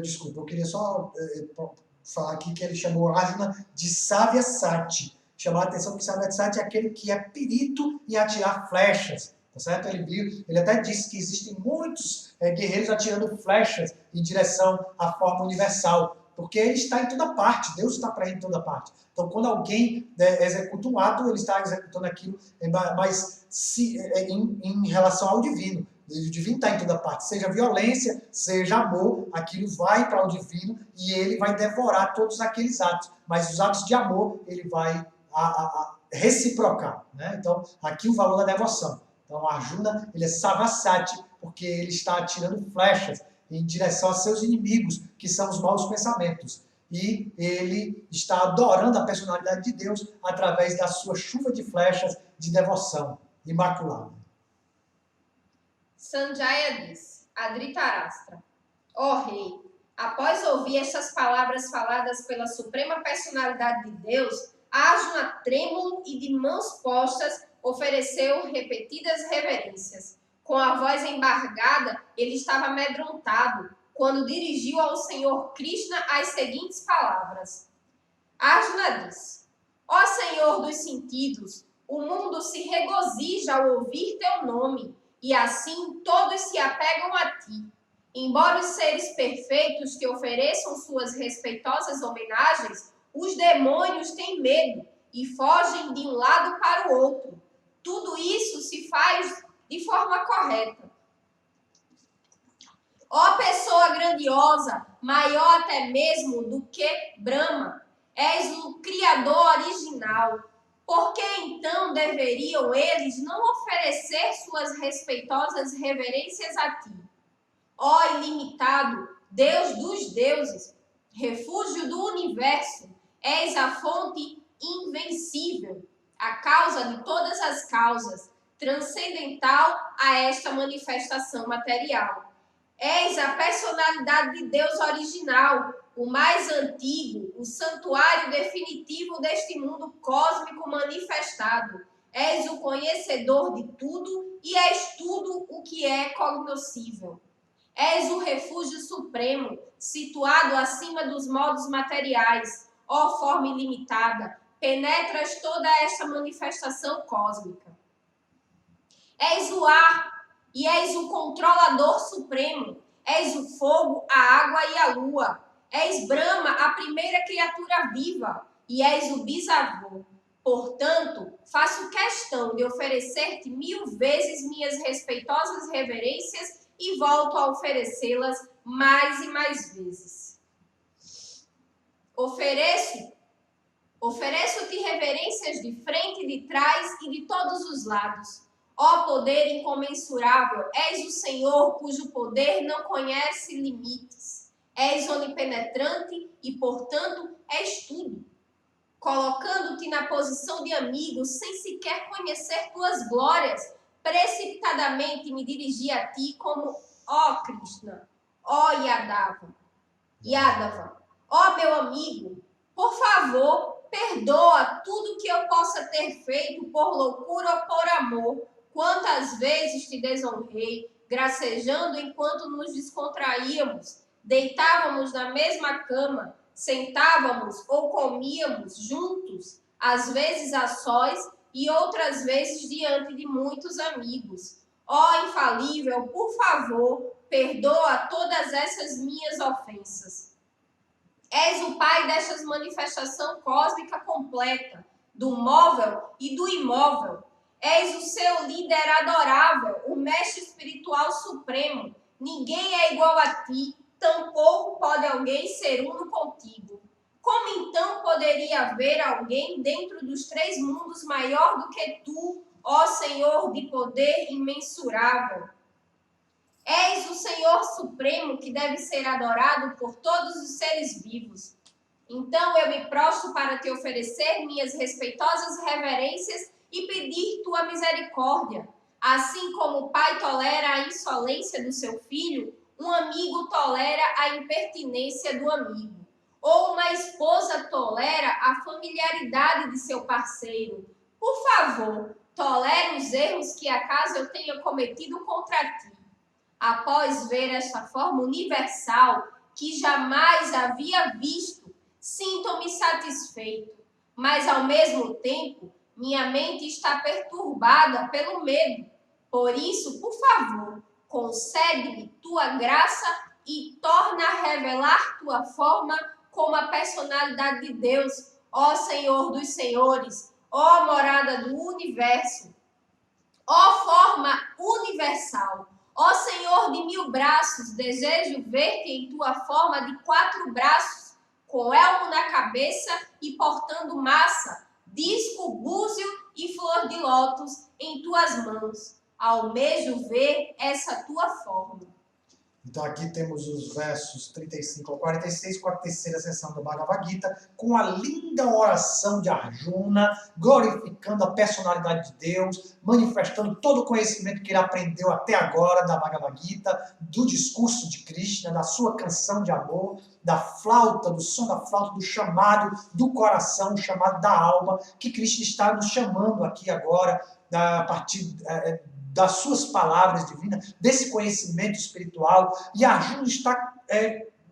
Desculpa, eu queria só falar aqui que ele chamou Arjuna de Savya Sati. Chamar a atenção que Savya Sati é aquele que é perito em atirar flechas. Tá certo? Ele até disse que existem muitos guerreiros atirando flechas em direção à forma universal. Porque ele está em toda parte, Deus está para ele em toda parte. Então, quando alguém executa um ato, ele está executando aquilo, mas em relação ao divino. O divino está em toda parte. Seja violência, seja amor, aquilo vai para o divino e ele vai devorar todos aqueles atos. Mas os atos de amor, ele vai reciprocar. Né? Então, aqui o valor da devoção. Então, Arjuna, ele é Savasati, porque ele está atirando flechas em direção a seus inimigos, que são os maus pensamentos. E ele está adorando a personalidade de Deus através da sua chuva de flechas de devoção imaculada. Sanjaya diz a Dhritarashtra: ó rei, após ouvir estas palavras faladas pela suprema personalidade de Deus, Arjuna, trêmulo e de mãos postas, ofereceu repetidas reverências. Com a voz embargada, ele estava amedrontado quando dirigiu ao Senhor Krishna as seguintes palavras. Arjuna disse: ó Senhor dos sentidos, o mundo se regozija ao ouvir teu nome, e assim todos se apegam a ti. Embora os seres perfeitos te ofereçam suas respeitosas homenagens, os demônios têm medo e fogem de um lado para o outro. Tudo isso se faz de forma correta. Ó pessoa grandiosa, maior até mesmo do que Brahma, és o Criador original. Por que então deveriam eles não oferecer suas respeitosas reverências a ti? Ó ilimitado, Deus dos deuses, refúgio do universo, és a fonte invencível, a causa de todas as causas, transcendental a esta manifestação material. És a personalidade de Deus original, o mais antigo, o santuário definitivo deste mundo cósmico manifestado. És o conhecedor de tudo e és tudo o que é cognoscível. És o refúgio supremo, situado acima dos modos materiais. Ó forma ilimitada, penetras toda esta manifestação cósmica. És o ar e és o controlador supremo. És o fogo, a água e a lua. És Brahma, a primeira criatura viva, e és o bisavô. Portanto, faço questão de oferecer-te 1000 vezes minhas respeitosas reverências e volto a oferecê-las mais e mais vezes. Ofereço-te reverências de frente, de trás e de todos os lados. Ó poder incomensurável, és o Senhor cujo poder não conhece limites. És onipenetrante e, portanto, és tudo. Colocando-te na posição de amigo, sem sequer conhecer tuas glórias, precipitadamente me dirigi a ti como, ó Krishna, ó Yadava, ó meu amigo, por favor, perdoa tudo que eu possa ter feito por loucura ou por amor. Quantas vezes te desonrei, gracejando enquanto nos descontraíamos, deitávamos na mesma cama, sentávamos ou comíamos juntos, às vezes a sós e outras vezes diante de muitos amigos. Ó infalível, por favor, perdoa todas essas minhas ofensas. És o Pai destas manifestação cósmica completa, do móvel e do imóvel. És o seu líder adorável, o mestre espiritual supremo. Ninguém é igual a ti, tampouco pode alguém ser uno contigo. Como então poderia haver alguém dentro dos três mundos maior do que tu, ó Senhor de poder imensurável? És o Senhor Supremo que deve ser adorado por todos os seres vivos. Então eu me prostro para te oferecer minhas respeitosas reverências e pedir tua misericórdia. Assim como o pai tolera a insolência do seu filho, um amigo tolera a impertinência do amigo. Ou uma esposa tolera a familiaridade de seu parceiro. Por favor, tolere os erros que acaso eu tenha cometido contra ti. Após ver esta forma universal que jamais havia visto, sinto-me satisfeito, mas ao mesmo tempo minha mente está perturbada pelo medo. Por isso, por favor, concede-me tua graça e torna a revelar tua forma como a personalidade de Deus, ó Senhor dos Senhores, ó morada do universo, ó forma universal. Ó Senhor de 1000 braços, desejo ver-te em tua forma de 4 braços, com elmo na cabeça e portando massa, disco, búzio e flor de lótus em tuas mãos. Almejo ver essa tua forma. Então aqui temos os versos 35 ao 46, com a terceira sessão do Bhagavad Gita, com a linda oração de Arjuna, glorificando a personalidade de Deus, manifestando todo o conhecimento que ele aprendeu até agora da Bhagavad Gita, do discurso de Krishna, da sua canção de amor, da flauta, do som da flauta, do chamado do coração, o chamado da alma, que Krishna está nos chamando aqui agora, a partir das suas palavras divinas, desse conhecimento espiritual, e Arjuna está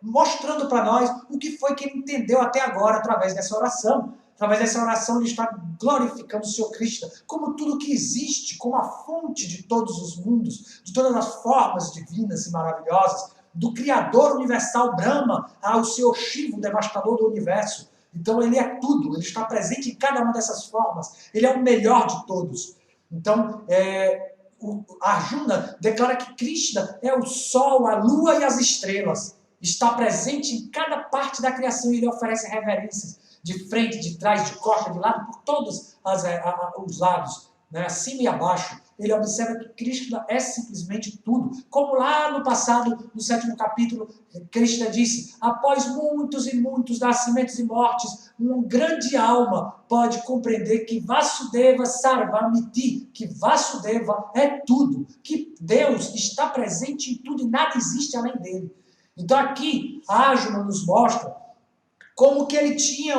mostrando para nós o que foi que ele entendeu até agora através dessa oração. Através dessa oração ele está glorificando o Senhor Krishna como tudo que existe, como a fonte de todos os mundos, de todas as formas divinas e maravilhosas, do Criador universal Brahma ao Senhor Shiva, o devastador do universo. Então ele é tudo, ele está presente em cada uma dessas formas, ele é o melhor de todos. Então, Arjuna declara que Krishna é o sol, a lua e as estrelas. Está presente em cada parte da criação e ele oferece reverências de frente, de trás, de costa, de lado, por todos os lados, né? Acima e abaixo. Ele observa que Krishna é simplesmente tudo. Como lá no passado, no 7º capítulo, Krishna disse: após muitos e muitos nascimentos e mortes, uma grande alma pode compreender que Vasudeva Sarvamiti, que Vasudeva é tudo, que Deus está presente em tudo e nada existe além dele. Então aqui, Arjuna nos mostra como que ele tinha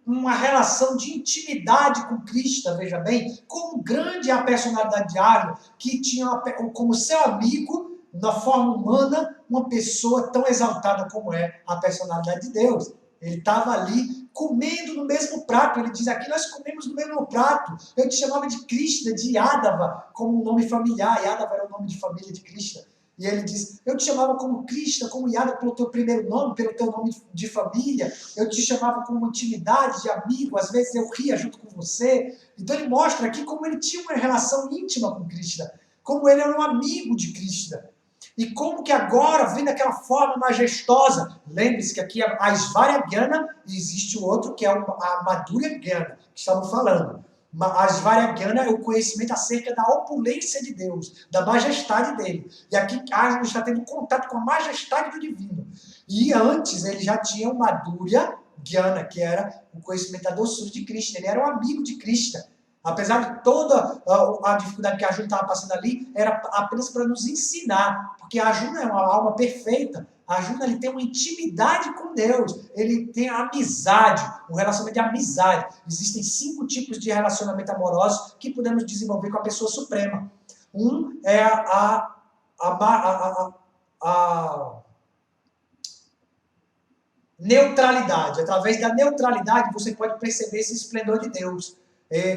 uma relação de intimidade com Krishna, veja bem, como grande é a personalidade de Arjuna, que tinha como seu amigo, na forma humana, uma pessoa tão exaltada como é a personalidade de Deus. Ele estava ali comendo no mesmo prato, ele diz aqui, nós comemos no mesmo prato, eu te chamava de Krishna, de Yadava, como um nome familiar, Yadava era o nome de família de Krishna. E ele diz, eu te chamava como Krishna, como Yadava, pelo teu primeiro nome, pelo teu nome de família. Eu te chamava como intimidade, de amigo. Às vezes eu ria junto com você. Então ele mostra aqui como ele tinha uma relação íntima com Krishna. Como ele era um amigo de Krishna. E como que agora vem daquela forma majestosa. Lembre-se que aqui a Aishvarya Gyana e existe o outro que é a Madhurya Gyana, que estamos falando. A Aishvarya Gyana é o conhecimento acerca da opulência de Deus, da majestade dele. E aqui Arjuna está tendo contato com a majestade do divino. E antes ele já tinha o Madhurya Gyana, que era o conhecimento da doçura de Krishna. Ele era um amigo de Krishna. Apesar de toda a dificuldade que Arjuna estava passando ali, era apenas para nos ensinar. Porque Arjuna é uma alma perfeita. Arjuna ele tem uma intimidade com Deus, ele tem a amizade, um relacionamento de amizade. Existem 5 tipos de relacionamento amoroso que podemos desenvolver com a pessoa suprema. Um é a neutralidade. Através da neutralidade você pode perceber esse esplendor de Deus.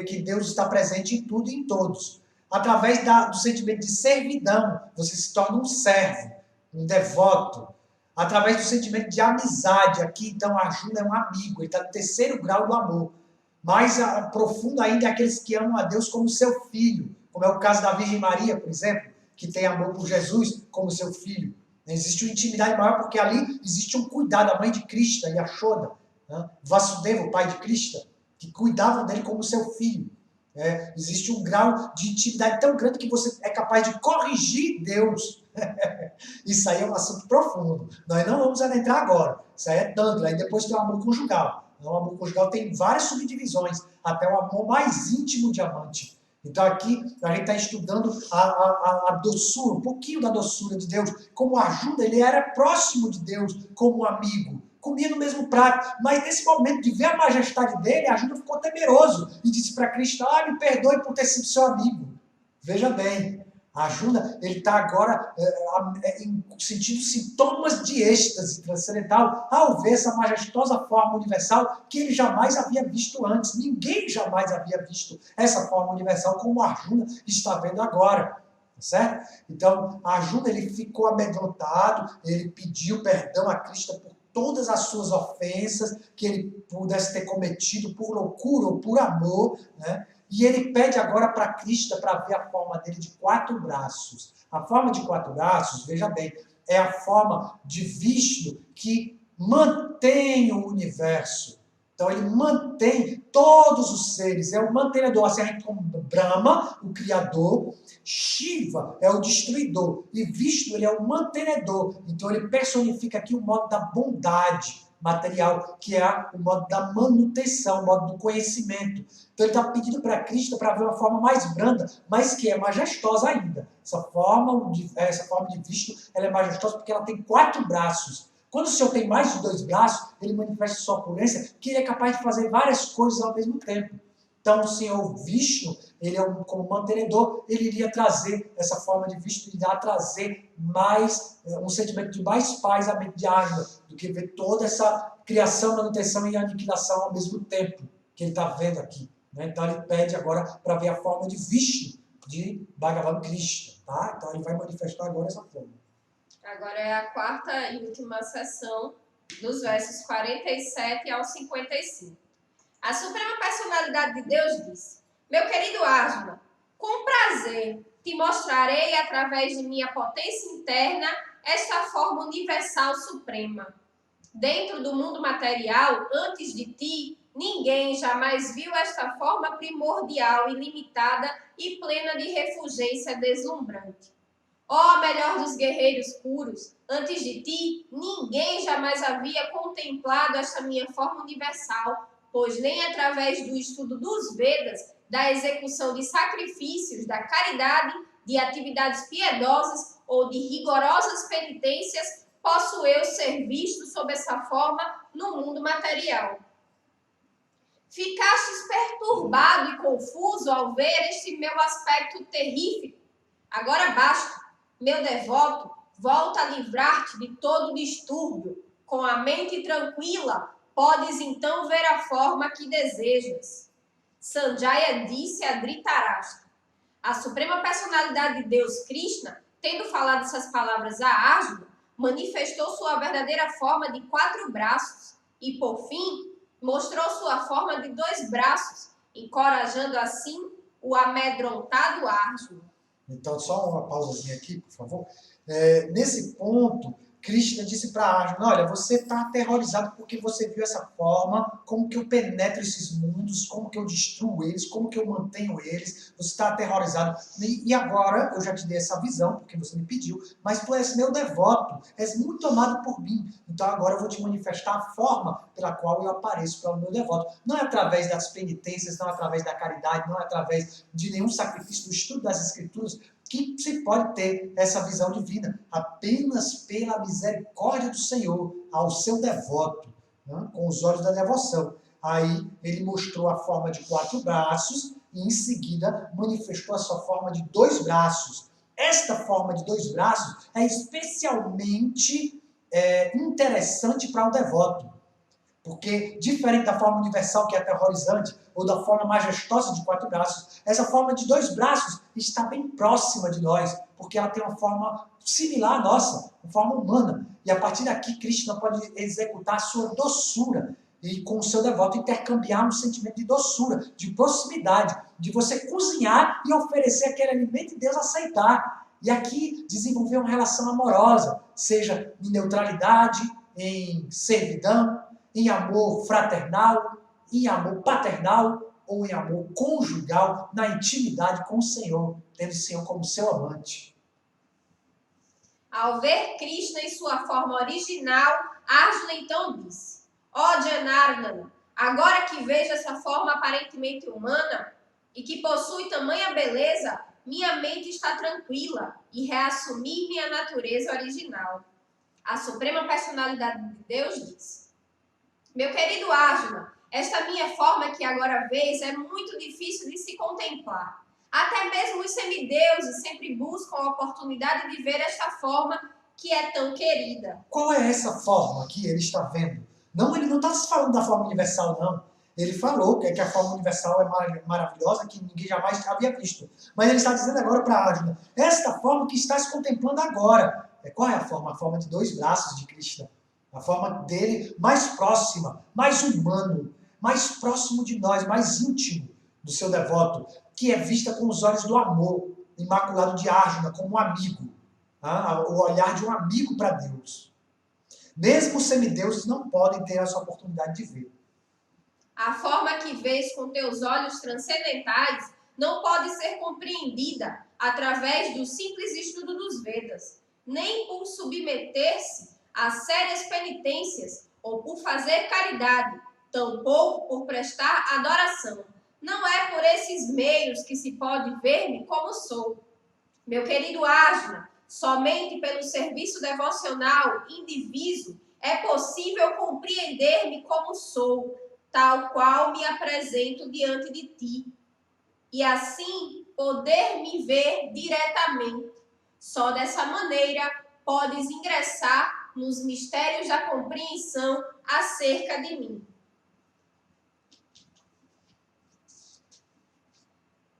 que Deus está presente em tudo e em todos. Através do sentimento de servidão, você se torna um servo, um devoto. Através do sentimento de amizade, aqui então Arjuna é um amigo, ele está no terceiro grau do amor. Mais profundo ainda é aqueles que amam a Deus como seu filho, como é o caso da Virgem Maria, por exemplo, que tem amor por Jesus como seu filho. Existe uma intimidade maior porque ali existe um cuidado, a mãe de Krishna, Yashoda, né? Vasudeva, o pai de Krishna, que cuidavam dele como seu filho. Existe um grau de intimidade tão grande que você é capaz de corrigir Deus. Isso aí é um assunto profundo. Nós não vamos adentrar agora. Isso aí é tanto. Aí depois tem o amor conjugal. O amor conjugal tem várias subdivisões, até o amor mais íntimo de amante. Então aqui a gente está estudando a doçura, um pouquinho da doçura de Deus. Como Arjuna, ele era próximo de Deus como amigo. Comia no mesmo prato, mas nesse momento de ver a majestade dele, Arjuna ficou temeroso e disse para Krishna, me perdoe por ter sido seu amigo. Veja bem, Arjuna, ele está agora sentindo sintomas de êxtase transcendental ao ver essa majestosa forma universal que ele jamais havia visto antes. Ninguém jamais havia visto essa forma universal como Arjuna está vendo agora. Certo? Então, Arjuna, ele ficou amedrontado, ele pediu perdão a Krishna por todas as suas ofensas que ele pudesse ter cometido por loucura ou por amor, né? E ele pede agora para Krishna para ver a forma dele de 4 braços. A forma de 4 braços, veja bem, é a forma de Vishnu que mantém o universo. Então ele mantém todos os seres, é o mantenedor, assim a gente como Brahma, o criador, Shiva é o destruidor e Vishnu ele é o mantenedor. Então ele personifica aqui o modo da bondade material, que é o modo da manutenção, o modo do conhecimento. Então ele está pedindo para Krishna para ver uma forma mais branda, mas que é majestosa ainda. Essa forma de Vishnu ela é majestosa porque ela tem 4 braços. Quando o Senhor tem mais de 2 braços, ele manifesta sua opulência, que ele é capaz de fazer várias coisas ao mesmo tempo. Então, o Senhor Vishnu, ele como mantenedor, ele iria trazer essa forma de Vishnu, ele iria trazer mais, um sentimento de mais paz à mente de Arjuna, do que ver toda essa criação, manutenção e aniquilação ao mesmo tempo, que ele está vendo aqui. Né? Então, ele pede agora para ver a forma de Vishnu, de Bhagavan Krishna. Tá? Então, ele vai manifestar agora essa forma. Agora é a 4ª e última sessão, dos versos 47 ao 55. A Suprema Personalidade de Deus diz: meu querido Arjuna, com prazer te mostrarei através de minha potência interna esta forma universal suprema. Dentro do mundo material, antes de ti, ninguém jamais viu esta forma primordial, ilimitada e plena de refulgência deslumbrante. Ó melhor dos guerreiros puros, antes de ti, ninguém jamais havia contemplado esta minha forma universal, pois nem através do estudo dos Vedas, da execução de sacrifícios, da caridade, de atividades piedosas ou de rigorosas penitências, posso eu ser visto sob essa forma no mundo material. Ficastes perturbado e confuso ao ver este meu aspecto terrífico. Agora basta. Meu devoto, volta a livrar-te de todo distúrbio. Com a mente tranquila, podes então ver a forma que desejas. Sanjaya disse a Dhritarashtra. A Suprema Personalidade de Deus, Krishna, tendo falado essas palavras a Arjuna, manifestou sua verdadeira forma de 4 braços e, por fim, mostrou sua forma de 2 braços, encorajando assim o amedrontado Arjuna. Então, só uma pausazinha aqui, por favor. Nesse ponto, Krishna disse para Arjuna, olha, você está aterrorizado porque você viu essa forma, como que eu penetro esses mundos, como que eu destruo eles, como que eu mantenho eles, você está aterrorizado. E agora, eu já te dei essa visão, porque você me pediu, mas tu és meu devoto, és muito amado por mim. Então agora eu vou te manifestar a forma pela qual eu apareço para o meu devoto. Não é através das penitências, não é através da caridade, não é através de nenhum sacrifício do estudo das Escrituras, que se pode ter essa visão divina, apenas pela misericórdia do Senhor ao seu devoto, né? Com os olhos da devoção. Aí ele mostrou a forma de 4 braços e em seguida manifestou a sua forma de 2 braços. Esta forma de 2 braços é especialmente interessante para o devoto, Porque, diferente da forma universal que é aterrorizante, ou da forma majestosa de 4 braços, essa forma de 2 braços está bem próxima de nós, porque ela tem uma forma similar à nossa, uma forma humana. E a partir daqui, Krishna pode executar a sua doçura e com o seu devoto intercambiar um sentimento de doçura, de proximidade, de você cozinhar e oferecer aquele alimento e Deus aceitar. E aqui desenvolver uma relação amorosa, seja em neutralidade, em servidão, em amor fraternal, em amor paternal ou em amor conjugal, na intimidade com o Senhor, tendo o Senhor como seu amante. Ao ver Krishna em sua forma original, Arjuna então disse: ó Janardana, agora que vejo essa forma aparentemente humana e que possui tamanha beleza, minha mente está tranquila e reassumi minha natureza original. A Suprema Personalidade de Deus diz: meu querido Arjuna, esta minha forma que agora vês é muito difícil de se contemplar. Até mesmo os semideuses sempre buscam a oportunidade de ver esta forma que é tão querida. Qual é essa forma que ele está vendo? Não, ele não está falando da forma universal, não. Ele falou que a forma universal é maravilhosa, que ninguém jamais havia visto. Mas ele está dizendo agora para Arjuna, esta forma que está se contemplando agora. Qual é a forma? A forma de 2 braços de Krishna. A forma dele mais próxima, mais humano, mais próximo de nós, mais íntimo do seu devoto, que é vista com os olhos do amor, imaculado de Arjuna, como um amigo. O olhar de um amigo para Deus. Mesmo os semideuses não podem ter essa oportunidade de ver. A forma que vês com teus olhos transcendentais não pode ser compreendida através do simples estudo dos Vedas, nem por submeter-se a sérias penitências ou por fazer caridade, tampouco por prestar adoração. Não é por esses meios que se pode ver-me como sou. Meu querido Arjuna, somente pelo serviço devocional indiviso é possível compreender-me como sou, tal qual me apresento diante de ti, e assim poder me ver diretamente. Só dessa maneira podes ingressar nos mistérios da compreensão acerca de mim.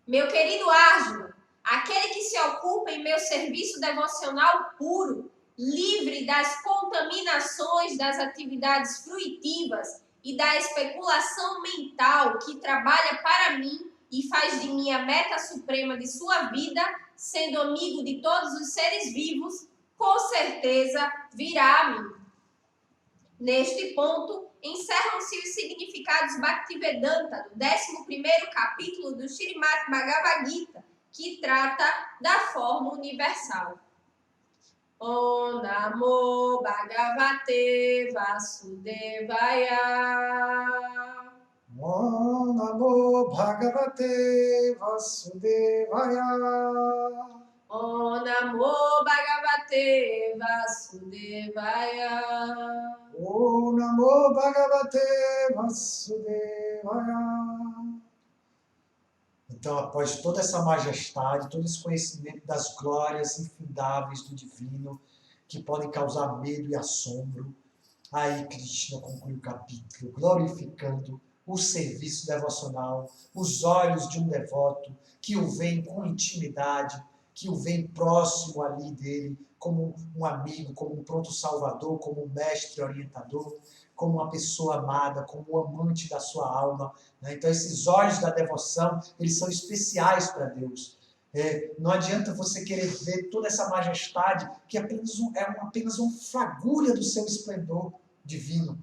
Meu querido Arjuna, aquele que se ocupa em meu serviço devocional puro, livre das contaminações das atividades fruitivas e da especulação mental que trabalha para mim e faz de mim a meta suprema de sua vida, sendo amigo de todos os seres vivos, com certeza virá a mim. Neste ponto, encerram-se os significados Bhaktivedanta do 11º capítulo do Srimad Bhagavad Gita, que trata da forma universal. Om Namo Bhagavate Vasudevaya. Om Namo Bhagavate Vasudevaya. Om Namo Bhagavate Vasudevaya. Om Namo Bhagavate Vasudevaya. Então, após toda essa majestade, todo esse conhecimento das glórias infindáveis do divino, que podem causar medo e assombro, aí Krishna conclui o capítulo, glorificando o serviço devocional, os olhos de um devoto, que o vê com intimidade, que o vê próximo ali dele, como um amigo, como um pronto salvador, como um mestre orientador, como uma pessoa amada, como um amante da sua alma. Então, esses olhos da devoção, eles são especiais para Deus. Não adianta você querer ver toda essa majestade, que é apenas uma fagulha do seu esplendor divino.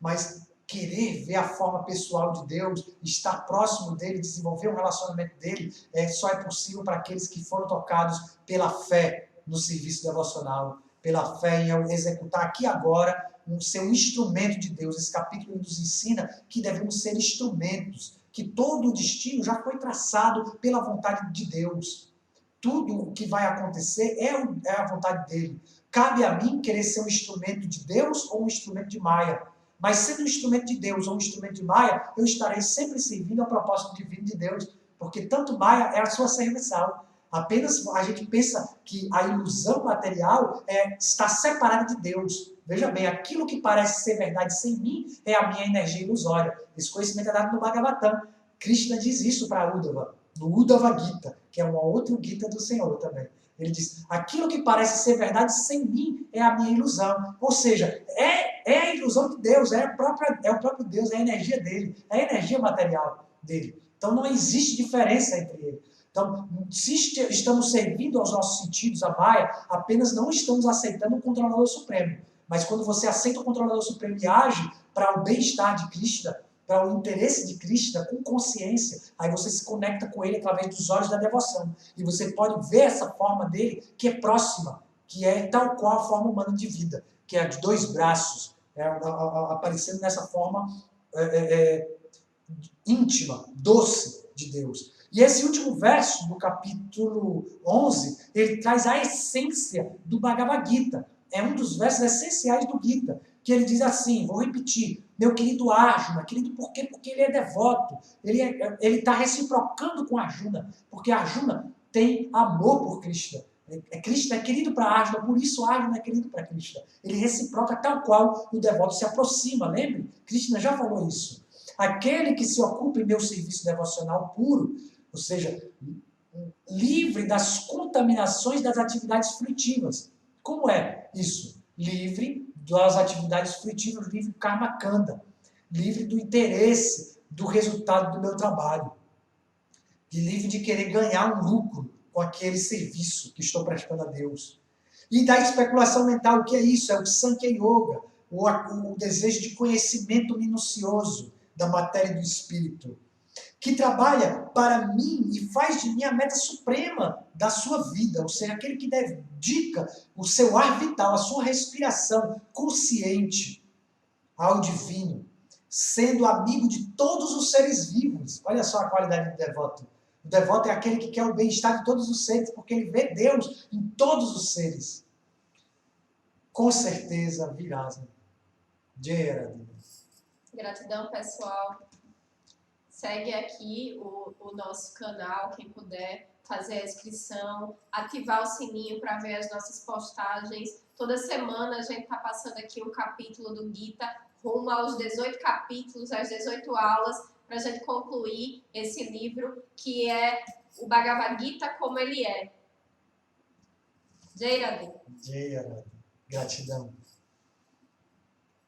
Mas querer ver a forma pessoal de Deus, estar próximo dele, desenvolver um relacionamento dele, só é possível para aqueles que foram tocados pela fé no serviço devocional, pela fé em executar aqui agora ser um instrumento de Deus. Esse capítulo nos ensina que devemos ser instrumentos, que todo o destino já foi traçado pela vontade de Deus. Tudo o que vai acontecer é a vontade dele. Cabe a mim querer ser um instrumento de Deus ou um instrumento de Maya. Mas sendo um instrumento de Deus ou um instrumento de Maya, eu estarei sempre servindo ao propósito divino de Deus, porque tanto Maya é a sua serviçal. Apenas a gente pensa que a ilusão material está separada de Deus. Veja bem, aquilo que parece ser verdade sem mim é a minha energia ilusória. Esse conhecimento é dado no Bhagavatam. Krishna diz isso para Uddhava, no Uddhava Gita, que é um outro Gita do Senhor também. Ele diz, aquilo que parece ser verdade sem mim é a minha ilusão. Ou seja, é a ilusão de Deus, é o próprio Deus, é a energia dele, é a energia material dele. Então não existe diferença entre ele. Então, se estamos servindo aos nossos sentidos, a Maya, apenas não estamos aceitando o controlador supremo. Mas quando você aceita o controlador supremo e age para o bem-estar de Krishna, para o interesse de Krishna, com consciência, aí você se conecta com ele através dos olhos da devoção. E você pode ver essa forma dele, que é próxima, que é tal qual a forma humana de vida, que é de 2 braços, aparecendo nessa forma íntima, doce de Deus. E esse último verso do capítulo 11, ele traz a essência do Bhagavad Gita. É um dos versos essenciais do Gita, que ele diz assim, vou repetir, meu querido Arjuna, querido por quê? Porque ele é devoto, ele está reciprocando com Arjuna, porque Arjuna tem amor por Krishna. Krishna é querido para Arjuna, por isso Arjuna é querido para Krishna. Ele reciproca tal qual o devoto se aproxima, lembre? Krishna já falou isso. Aquele que se ocupa em meu serviço devocional puro, ou seja, livre das contaminações das atividades fruitivas. Como é isso? Livre das atividades fruitivas, livre do karma kanda, livre do interesse do resultado do meu trabalho, e livre de querer ganhar um lucro com aquele serviço que estou prestando a Deus. E da especulação mental, o que é isso? É o Sankhya Yoga, o desejo de conhecimento minucioso da matéria do espírito, que trabalha para mim e faz de mim a meta suprema da sua vida, ou seja, aquele que dedica o seu ar vital, a sua respiração consciente ao divino, sendo amigo de todos os seres vivos. Olha só a qualidade do devoto. O devoto é aquele que quer o bem-estar de todos os seres, porque ele vê Deus em todos os seres. Com certeza virás. Gratidão, pessoal. Segue aqui o nosso canal, quem puder fazer a inscrição, ativar o sininho para ver as nossas postagens. Toda semana a gente está passando aqui um capítulo do Gita, rumo aos 18 capítulos, às 18 aulas, para a gente concluir esse livro, que é o Bhagavad Gita como ele é. Jai Radha. Gratidão.